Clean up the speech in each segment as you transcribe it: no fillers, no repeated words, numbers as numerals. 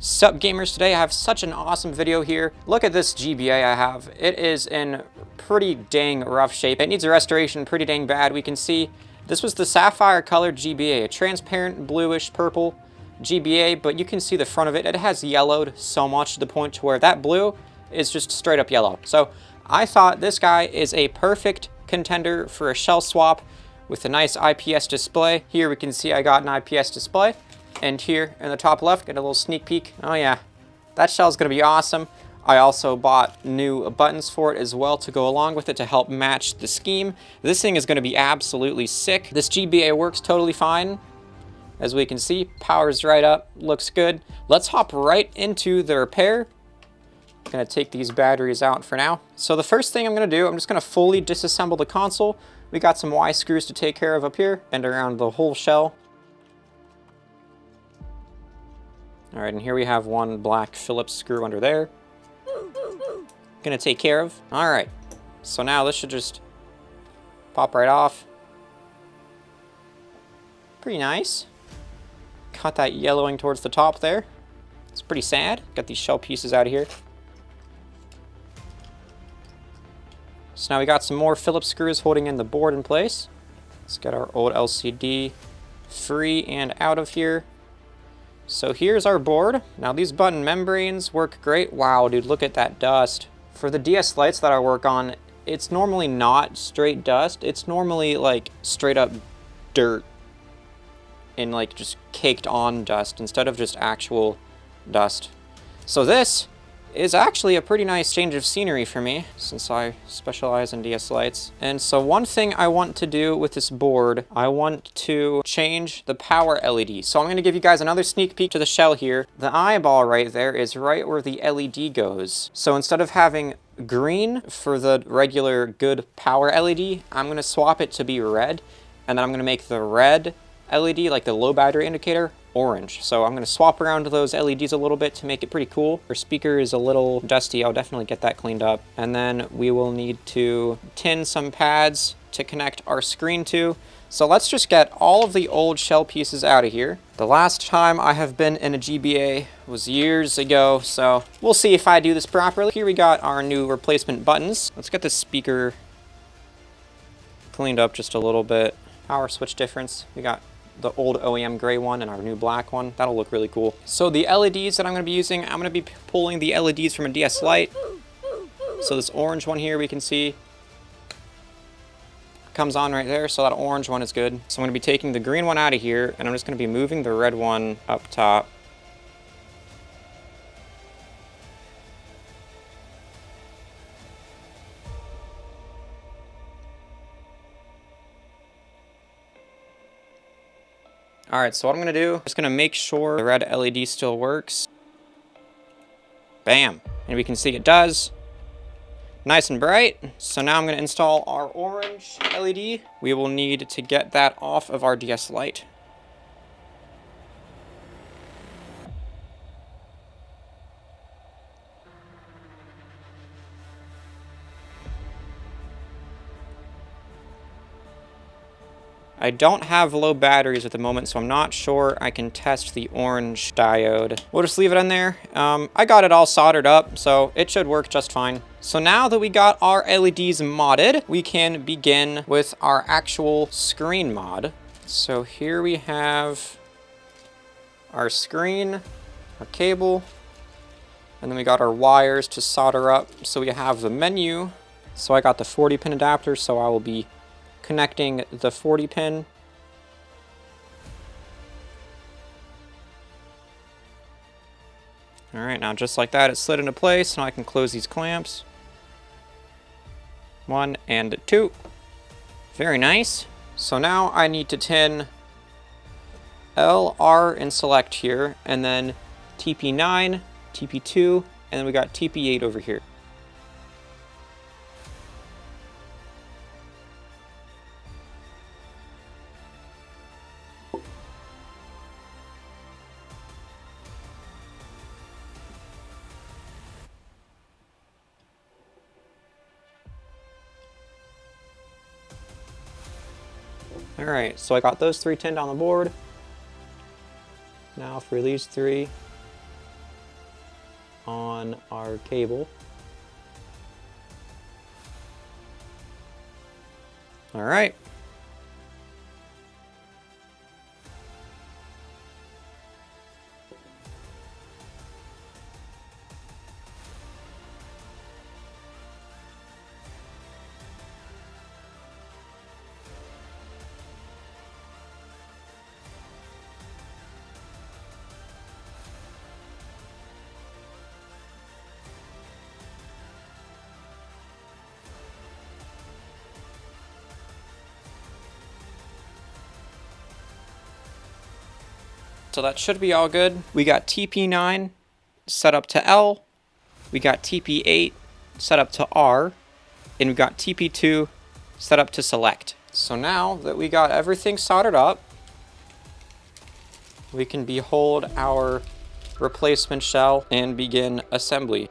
Sup gamers, today I have such an awesome video here. Look at this GBA I have. It is in pretty dang rough shape. It needs a restoration pretty dang bad. We can see this was the Sapphire colored GBA, a transparent bluish purple GBA, but you can see the front of it. It has yellowed so much to the point to where that blue is just straight up yellow. So I thought this guy is a perfect contender for a shell swap with a nice IPS display. Here we can see I got an IPS display. And here in the top left, get a little sneak peek. Oh yeah, that shell is gonna be awesome. I also bought new buttons for it as well to go along with it to help match the scheme. This thing is gonna be absolutely sick. This GBA works totally fine. As we can see, power's right up, looks good. Let's hop right into the repair. I'm gonna take these batteries out for now. So the first thing I'm gonna do, I'm just gonna fully disassemble the console. We got some Y screws to take care of up here and around the whole shell. All right, and here we have one black Phillips screw under there. Gonna take care of. All right, so now this should just pop right off. Pretty nice. Got that yellowing towards the top there. It's pretty sad. Got these shell pieces out of here. So now we got some more Phillips screws holding in the board in place. Let's get our old LCD free and out of here. So here's our board. Now these button membranes work great. Wow, dude, look at that dust. For the DS lights that I work on, it's normally not straight dust. It's normally like straight up dirt and like just caked on dust instead of just actual dust. So this is actually a pretty nice change of scenery for me since I specialize in DS lights. And so one thing I want to do with this board, I want to change the power LED. So I'm going to give you guys another sneak peek to the shell here. The eyeball right there is right where the LED goes. So instead of having green for the regular good power LED, I'm going to swap it to be red. And then I'm going to make the red LED, like the low battery indicator, orange. So I'm going to swap around those LEDs a little bit to make it pretty cool. Our speaker is a little dusty. I'll definitely get that cleaned up. And then we will need to tin some pads to connect our screen to. So let's just get all of the old shell pieces out of here. The last time I have been in a GBA was years ago, so we'll see if I do this properly. Here we got our new replacement buttons. Let's get this speaker cleaned up just a little bit. Power switch difference. We got the old OEM gray one and our new black one. That'll look really cool. So the LEDs that I'm going to be using, I'm going to be pulling the LEDs from a DS Lite. So this orange one here we can see comes on right there. So that orange one is good. So I'm going to be taking the green one out of here and I'm just going to be moving the red one up top. All right, so what I'm gonna do, I'm just gonna make sure the red LED still works. Bam, and we can see it does. Nice and bright. So now I'm gonna install our orange LED. We will need to get that off of our DS Lite. I don't have low batteries at the moment, so I'm not sure I can test the orange diode. We'll just leave it in there. I got it all soldered up, so it should work just fine. So now that we got our LEDs modded, we can begin with our actual screen mod. So here we have our screen, our cable, and then we got our wires to solder up. So we have the menu. So I got the 40-pin adapter, so I will be connecting the 40 pin. All right, now just like that, it slid into place. Now I can close these clamps. 1 and 2. Very nice. So now I need to tin L, R, and select here, and then TP9, TP2, and then we got TP8 over here. Alright, so I got those 3 tinned on the board. Now for these 3, on our cable. All right. So that should be all good. We got TP9 set up to L. We got TP8 set up to R. And we got TP2 set up to select. So now that we got everything soldered up, we can behold our replacement shell and begin assembly.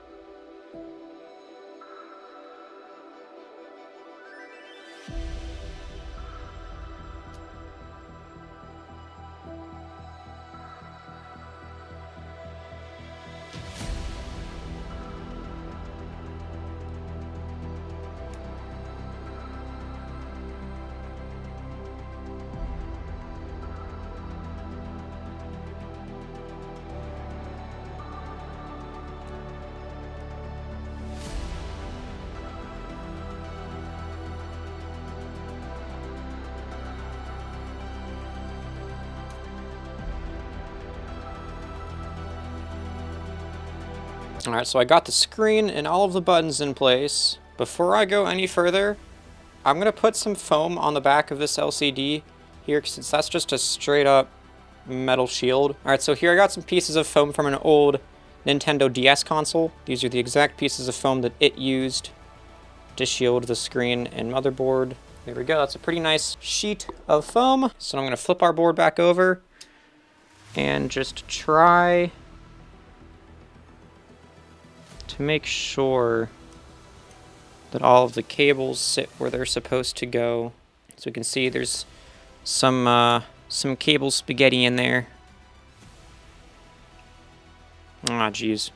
Alright, so I got the screen and all of the buttons in place. Before I go any further, I'm going to put some foam on the back of this LCD here, since that's just a straight up metal shield. Alright, so here I got some pieces of foam from an old Nintendo DS console. These are the exact pieces of foam that it used to shield the screen and motherboard. There we go, that's a pretty nice sheet of foam. So I'm going to flip our board back over and just try to make sure that all of the cables sit where they're supposed to go. So you can see there's some cable spaghetti in there. Ah, geez.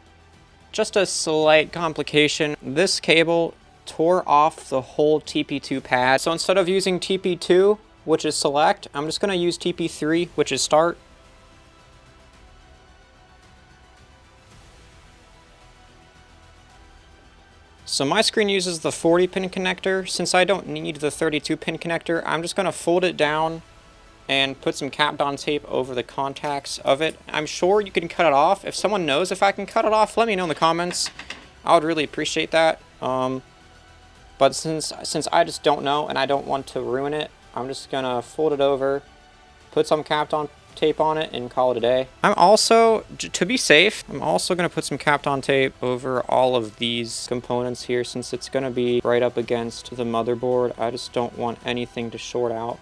Just a slight complication. This cable tore off the whole TP2 pad. So instead of using TP2, which is select, I'm just going to use TP3, which is start. So my screen uses the 40-pin connector. Since I don't need the 32-pin connector, I'm just going to fold it down and put some Kapton tape over the contacts of it. I'm sure you can cut it off. If someone knows if I can cut it off, let me know in the comments. I would really appreciate that. But since I just don't know and I don't want to ruin it, I'm just going to fold it over, put some Kapton tape on it, and call it a day. I'm also, to be safe, I'm also going to put some Kapton tape over all of these components here, since it's going to be right up against the motherboard. I just don't want anything to short out.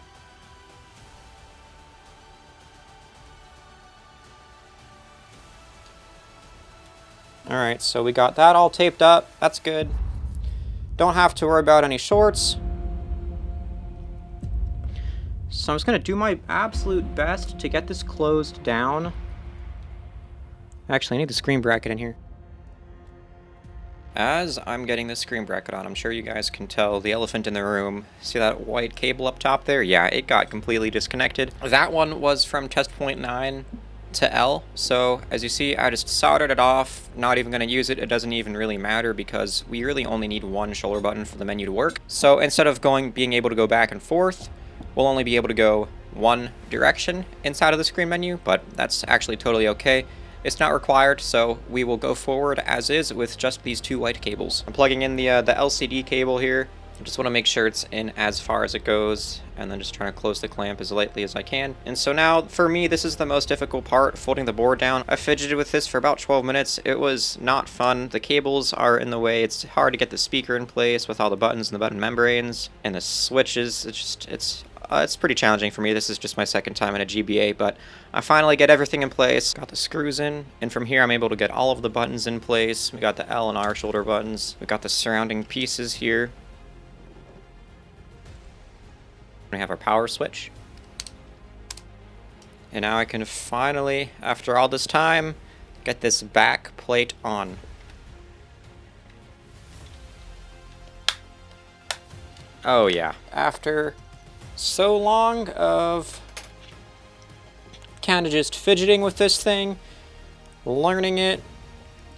Alright, so we got that all taped up. That's good. Don't have to worry about any shorts. So I'm just going to do my absolute best to get this closed down. Actually, I need the screen bracket in here. As I'm getting this screen bracket on, I'm sure you guys can tell the elephant in the room. See that white cable up top there? Yeah, it got completely disconnected. That one was from test point 9 to L. So as you see, I just soldered it off. Not even going to use it. It doesn't even really matter because we really only need one shoulder button for the menu to work. So instead of being able to go back and forth, we'll only be able to go one direction inside of the screen menu, but that's actually totally okay. It's not required, so we will go forward as is with just these two white cables. I'm plugging in the LCD cable here. I just want to make sure it's in as far as it goes, and then just trying to close the clamp as lightly as I can. And so now, for me, this is the most difficult part, folding the board down. I fidgeted with this for about 12 minutes. It was not fun. The cables are in the way. It's hard to get the speaker in place with all the buttons and the button membranes and the switches. It's pretty challenging for me. This is just my second time in a GBA, but I finally get everything in place. Got the screws in, and from here I'm able to get all of the buttons in place. We got the L and R shoulder buttons. We got the surrounding pieces here. We have our power switch. And now I can finally, after all this time, get this back plate on. Oh yeah. After so long of kind of just fidgeting with this thing, learning it,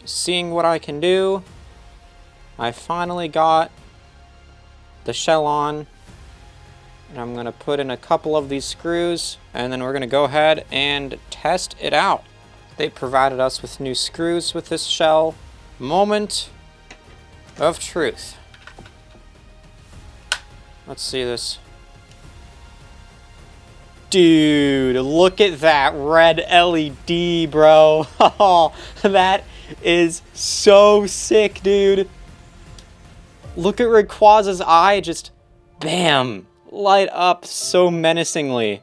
seeing what I can do, I finally got the shell on. And I'm going to put in a couple of these screws, and then we're going to go ahead and test it out. They provided us with new screws with this shell. Moment of truth. Let's see this. Dude, look at that red LED, bro. Oh, that is so sick, dude. Look at Rayquaza's eye just, bam, light up so menacingly.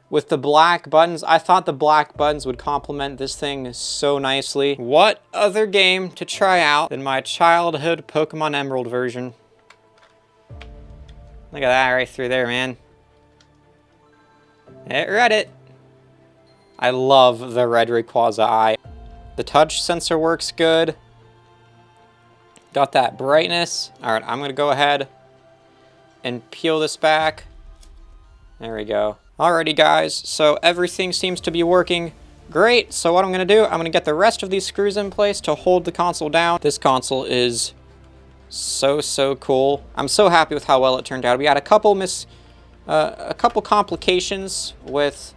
With the black buttons, I thought the black buttons would complement this thing so nicely. What other game to try out than my childhood Pokemon Emerald version? Look at that right through there, man. It read it. I love the red Rayquaza eye. The touch sensor works good. Got that brightness. All right, I'm gonna go ahead and peel this back. There we go. Alrighty guys, so everything seems to be working great. So what I'm gonna do, I'm gonna get the rest of these screws in place to hold the console down. This console is so cool. I'm so happy with how well it turned out. We had a couple complications with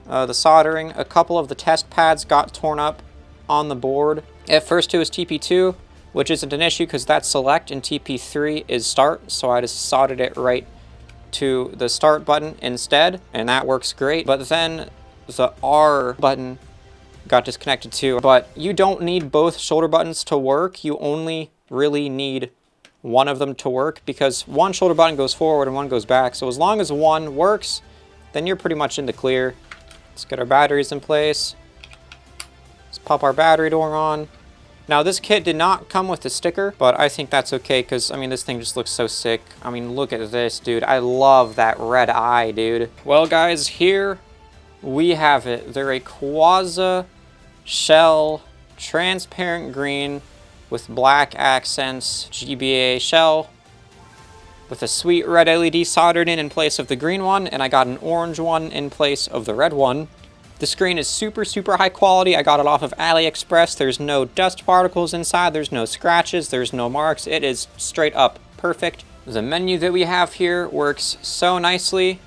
the soldering. A couple of the test pads got torn up on the board. At first it was TP2, which isn't an issue because that's select, and TP3 is start. So I just soldered it right to the start button instead, and that works great. But then the R button got disconnected too. But you don't need both shoulder buttons to work. You only really need one of them to work, because one shoulder button goes forward and one goes back. So as long as one works, then you're pretty much in the clear. Let's get our batteries in place. Let's pop our battery door on. Now this kit did not come with a sticker, but I think that's okay because, I mean, this thing just looks so sick. I mean, look at this, dude. I love that red eye, dude. Well, guys, here we have it. The Rayquaza shell, transparent green with black accents, GBA shell with a sweet red LED soldered in place of the green one, and I got an orange one in place of the red one. The screen is super high quality. I got it off of AliExpress. There's no dust particles inside. There's no scratches. There's no marks. It is straight up perfect. The menu that we have here works so nicely.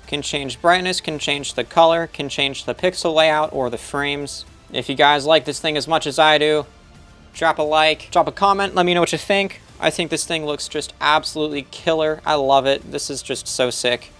Can change brightness, can change the color, can change the pixel layout or the frames. If you guys like this thing as much as I do, drop a like, drop a comment, let me know what you think. I think this thing looks just absolutely killer. I love it. This is just so sick.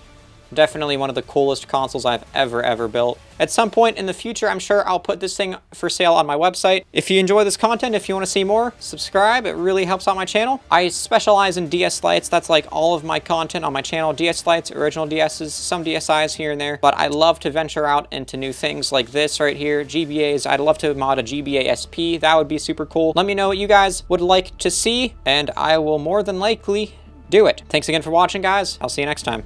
Definitely one of the coolest consoles I've ever built. At some point in the future, I'm sure I'll put this thing for sale on my website. If you enjoy this content, if you want to see more, subscribe. It really helps out my channel. I specialize in DS lights. That's like all of my content on my channel. DS lights, original DSs, some DSIs here and there. But I love to venture out into new things like this right here. GBAs. I'd love to mod a GBA SP. That would be super cool. Let me know what you guys would like to see, and I will more than likely do it. Thanks again for watching, guys. I'll see you next time.